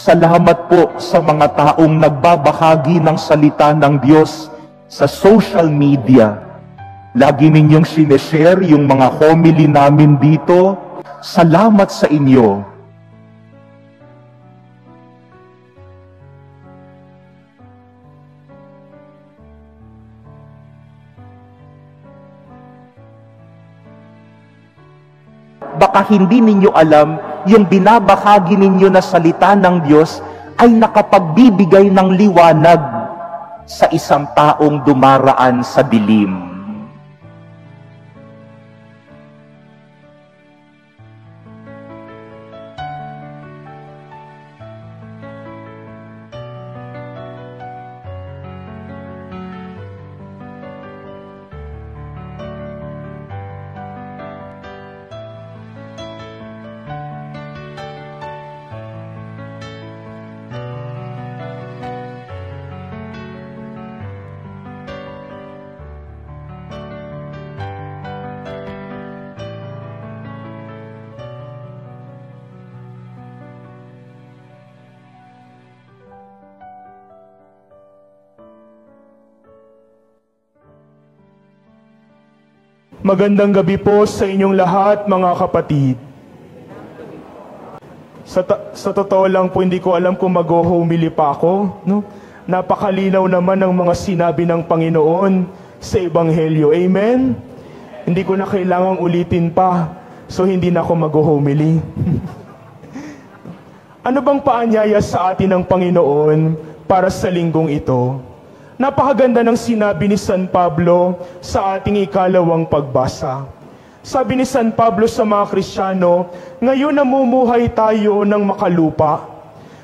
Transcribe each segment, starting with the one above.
Salamat po sa mga taong nagbabahagi ng salita ng Diyos sa social media. Lagi ninyong sineshare yung mga homily namin dito. Salamat sa inyo. Baka hindi ninyo alam, yung binabahagi ninyo na salita ng Diyos ay nakapagbibigay ng liwanag sa isang taong dumaraan sa dilim. Magandang gabi po sa inyong lahat, mga kapatid. Sa totoo lang po, hindi ko alam kung mag-homily pa ako. No? Napakalinaw naman ng mga sinabi ng Panginoon sa Ebanghelyo. Amen? Hindi ko na kailangang ulitin pa, so hindi na ako mag-homily. Ano bang paanyaya sa atin ng Panginoon para sa linggong ito? Napakaganda ng sinabi ni San Pablo sa ating ikalawang pagbasa. Sabi ni San Pablo sa mga Kristiyano, ngayon namumuhay tayo ng makalupa.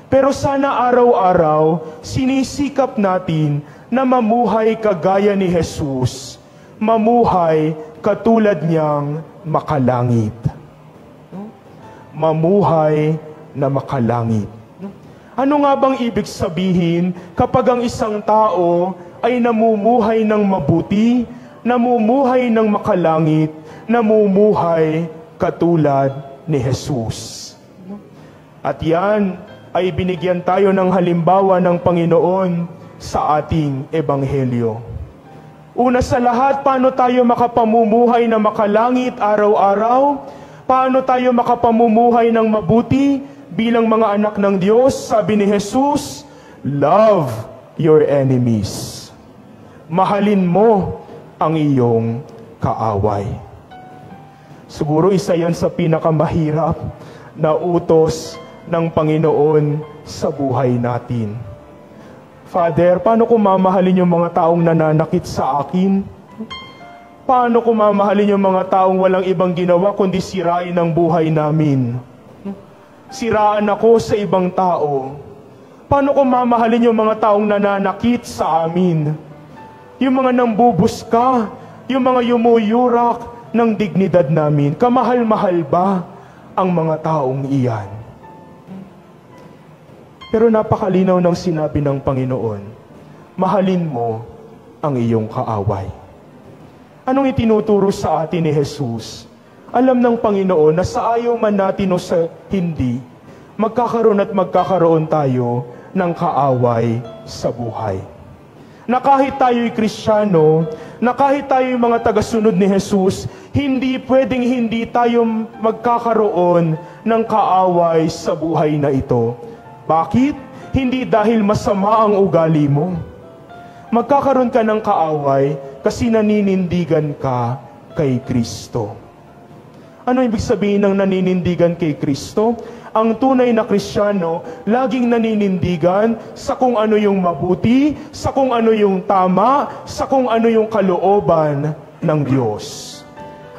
Pero sana araw-araw, sinisikap natin na mamuhay kagaya ni Jesus. Mamuhay katulad niyang makalangit. Mamuhay na makalangit. Ano nga bang ibig sabihin kapag ang isang tao ay namumuhay ng mabuti, namumuhay ng makalangit, namumuhay katulad ni Jesus? At yan ay binigyan tayo ng halimbawa ng Panginoon sa ating Ebanghelyo. Una sa lahat, paano tayo makapamumuhay na makalangit araw-araw? Paano tayo makapamumuhay ng mabuti? Bilang mga anak ng Diyos, sabi ni Jesus, love your enemies. Mahalin mo ang iyong kaaway. Siguro isa yan sa pinakamahirap na utos ng Panginoon sa buhay natin. Father, paano ko mamahalin yung mga taong nananakit sa akin? Paano ko mamahalin yung mga taong walang ibang ginawa kundi sirain ang buhay namin? Siraan ako sa ibang tao. Paano ko mamahalin yung mga taong nananakit sa amin? Yung mga nambubuska, yung mga yumuyurak ng dignidad namin. Kamahal-mahal ba ang mga taong iyan? Pero napakalinaw ng sinabi ng Panginoon, mahalin mo ang iyong kaaway. Anong itinuturo sa atin ni Jesus? Alam ng Panginoon na sa ayaw man natin o sa hindi, magkakaroon at magkakaroon tayo ng kaaway sa buhay. Na kahit tayo'y Kristiyano, na kahit tayo'y mga tagasunod ni Jesus, hindi pwedeng hindi tayo magkakaroon ng kaaway sa buhay na ito. Bakit? Hindi dahil masama ang ugali mo. Magkakaroon ka ng kaaway kasi naninindigan ka kay Kristo. Ano ibig sabihin ng naninindigan kay Kristo? Ang tunay na Kristiyano, laging naninindigan sa kung ano yung mabuti, sa kung ano yung tama, sa kung ano yung kalooban ng Diyos.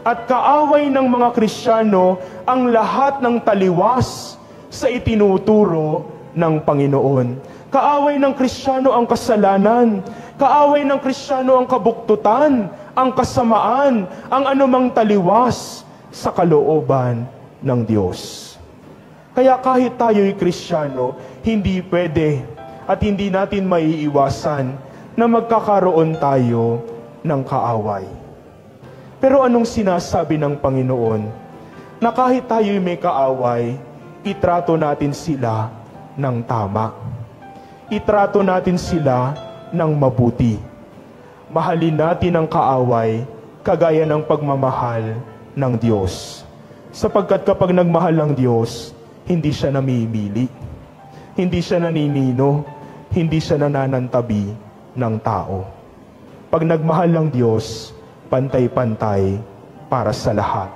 At kaaway ng mga Kristiyano ang lahat ng taliwas sa itinuturo ng Panginoon. Kaaway ng Kristiyano ang kasalanan. Kaaway ng Kristiyano ang kabuktutan, ang kasamaan, ang anumang taliwas sa kalooban ng Diyos. Kaya kahit tayo'y Kristiyano, hindi pwede at hindi natin maiiwasan na magkakaroon tayo ng kaaway. Pero anong sinasabi ng Panginoon? Na kahit tayo'y may kaaway, itrato natin sila ng tama. Itrato natin sila ng mabuti. Mahalin natin ang kaaway kagaya ng pagmamahal ng Diyos. Sapagkat kapag nagmahal ng Diyos, hindi siya namimili. Hindi siya naninino. Hindi siya nananantabi ng tao. Pag nagmahal ng Diyos, pantay-pantay para sa lahat.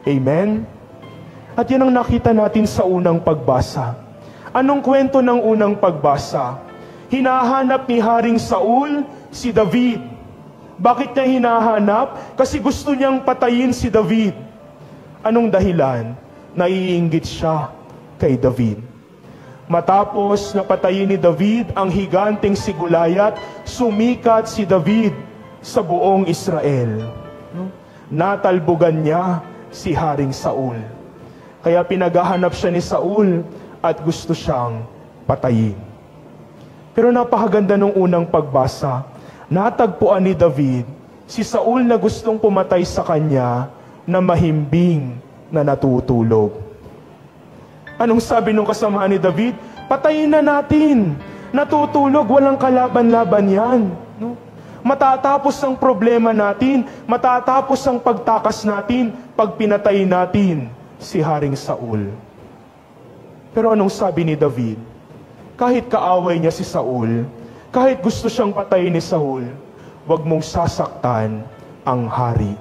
Amen? At yan ang nakita natin sa unang pagbasa. Anong kwento ng unang pagbasa? Hinahanap ni Haring Saul si David. Bakit niya hinahanap? Kasi gusto niyang patayin si David. Anong dahilan? Naiinggit siya kay David. Matapos na patayin ni David ang higanteng si Goliath, sumikat si David sa buong Israel. Natalbugan niya si Haring Saul. Kaya pinaghahanap siya ni Saul at gusto siyang patayin. Pero napakaganda nung unang pagbasa. Natagpuan ni David si Saul na gustong pumatay sa kanya na mahimbing na natutulog. Anong sabi nung kasama ni David? Patayin na natin. Natutulog, walang kalaban-laban yan. No? Matatapos ang problema natin, matatapos ang pagtakas natin pag pinatay natin si Haring Saul. Pero anong sabi ni David? Kahit kaaway niya si Saul, kahit gusto siyang patayin ni Saul, wag mong sasaktan ang hari.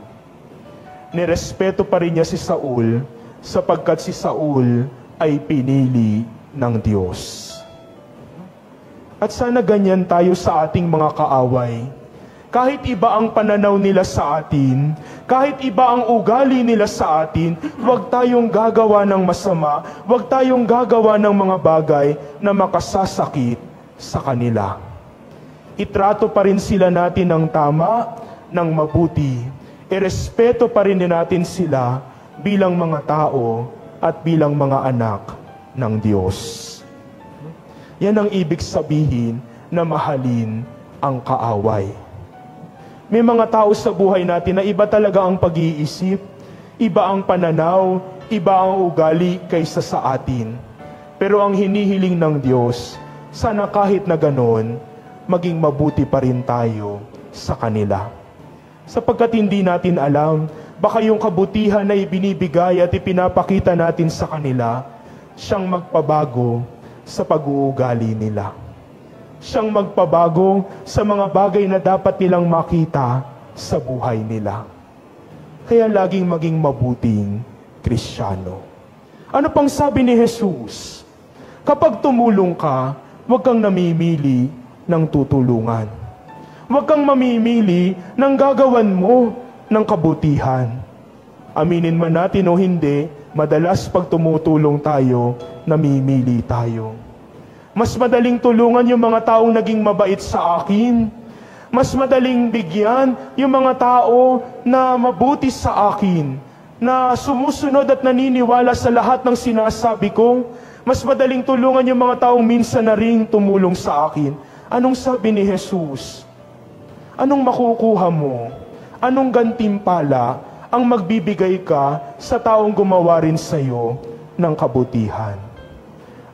Nirespeto pa rin niya si Saul sapagkat si Saul ay pinili ng Diyos. At sana ganyan tayo sa ating mga kaaway. Kahit iba ang pananaw nila sa atin, kahit iba ang ugali nila sa atin, huwag tayong gagawa ng masama, huwag tayong gagawa ng mga bagay na makasasakit sa kanila. Itrato pa rin sila natin ng tama, ng mabuti. Irespeto pa rin natin sila bilang mga tao at bilang mga anak ng Diyos. Yan ang ibig sabihin na mahalin ang kaaway. May mga tao sa buhay natin na iba talaga ang pag-iisip, iba ang pananaw, iba ang ugali kaysa sa atin. Pero ang hinihiling ng Diyos, sana kahit na ganon, maging mabuti pa rin tayo sa kanila. Sapagkat hindi natin alam, baka yung kabutihan na ibinibigay at ipinapakita natin sa kanila, siyang magpabago sa pag-uugali nila. Siyang magpabago sa mga bagay na dapat nilang makita sa buhay nila. Kaya laging maging mabuting Kristiyano. Ano pang sabi ni Jesus? Kapag tumulong ka, huwag kang namimili ng tutulungan. Huwag kang mamimili ng gagawan mo ng kabutihan. Aminin man natin o hindi, madalas pag tumutulong tayo, namimili tayo. Mas madaling tulungan yung mga taong naging mabait sa akin. Mas madaling bigyan yung mga tao na mabuti sa akin, na sumusunod at naniniwala sa lahat ng sinasabi ko. Mas madaling tulungan yung mga taong minsan na ring tumulong sa akin. Anong sabi ni Jesus? Anong makukuha mo? Anong gantimpala ang magbibigay ka sa taong gumawa rin sa'yo ng kabutihan?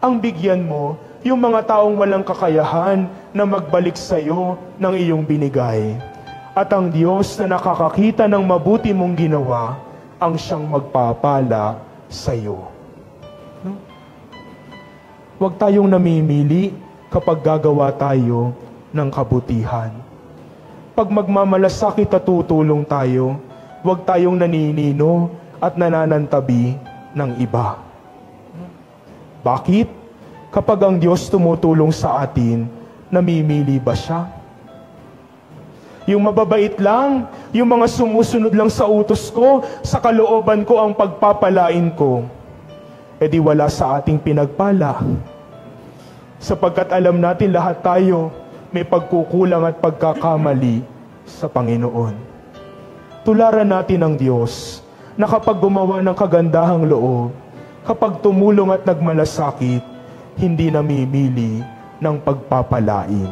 Ang bigyan mo yung mga taong walang kakayahan na magbalik sa iyo ng iyong binigay. At ang Diyos na nakakakita ng mabuti mong ginawa, ang siyang magpapala sa iyo. Huwag tayong namimili kapag gagawa tayo ng kabutihan. Pag magmamalasakit at tutulong tayo, huwag tayong naninino at nananantabi ng iba. Bakit? Kapag ang Diyos tumutulong sa atin, namimili ba siya? Yung mababait lang, yung mga sumusunod lang sa utos ko, sa kalooban ko ang pagpapalain ko, edi wala sa ating pinagpala. Sapagkat alam natin lahat tayo may pagkukulang at pagkakamali sa Panginoon. Tularan natin ang Diyos na kapag gumawa ng kagandahang loob, kapag tumulong at nagmalasakit, hindi namimili ng pagpapalain.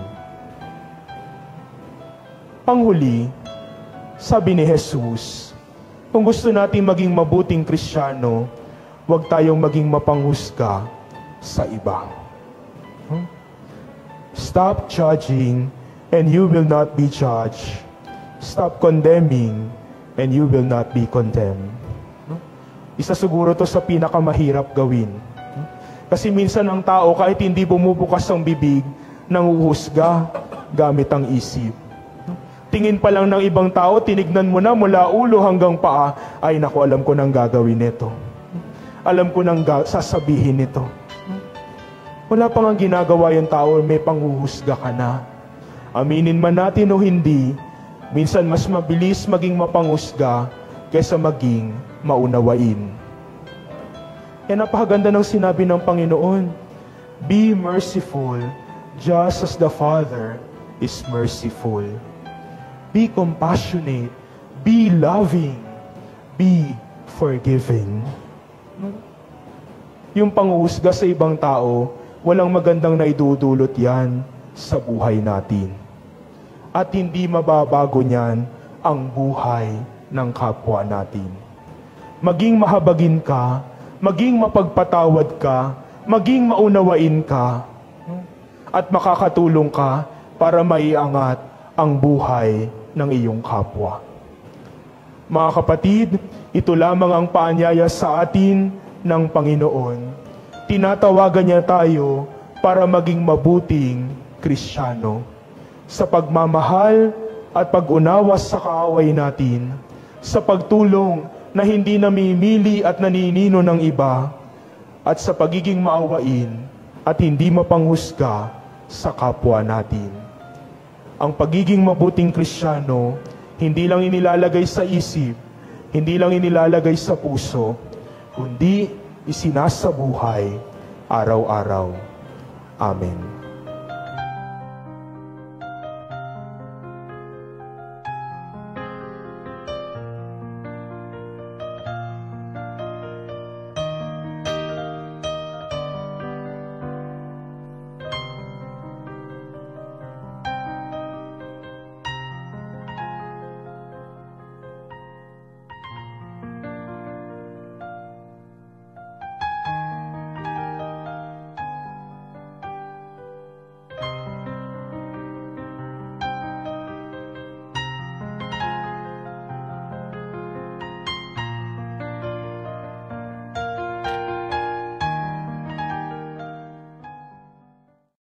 Panghuli, sabi ni Jesus, kung gusto natin maging mabuting Kristiyano, huwag tayong maging mapanghusga sa iba. Stop judging, and you will not be judged. Stop condemning, and you will not be condemned. Isa siguro to sa pinakamahirap gawin. Kasi minsan ang tao, kahit hindi bumubukas ang bibig, nanguhusga gamit ang isip. Tingin pa lang ng ibang tao, tinignan mo na mula ulo hanggang paa, ay naku, alam ko nang gagawin nito. Alam ko nang sasabihin nito. Wala pang ang ginagawa yung tao, may panghuhusga ka na. Aminin man natin o hindi, minsan mas mabilis maging mapanghusga kaysa maging maunawain. Kaya napakaganda ng sinabi ng Panginoon, be merciful just as the Father is merciful. Be compassionate, be loving, be forgiving. Yung panghuhusga sa ibang tao, walang magandang naidudulot yan sa buhay natin. At hindi mababago niyan ang buhay ng kapwa natin. Maging mahabagin ka, maging mapagpatawad ka, maging maunawain ka, at makakatulong ka para maiangat ang buhay ng iyong kapwa. Mga kapatid, ito lamang ang paanyaya sa atin ng Panginoon. Tinatawagan niya tayo para maging mabuting Kristiyano. Sa pagmamahal at pag-unawa sa kaaway natin, sa pagtulong na hindi namimili at naninino ng iba, at sa pagiging maawain at hindi mapanghusga sa kapwa natin. Ang pagiging mabuting Kristiyano, hindi lang inilalagay sa isip, hindi lang inilalagay sa puso, kundi isinasabuhay araw-araw. Amen.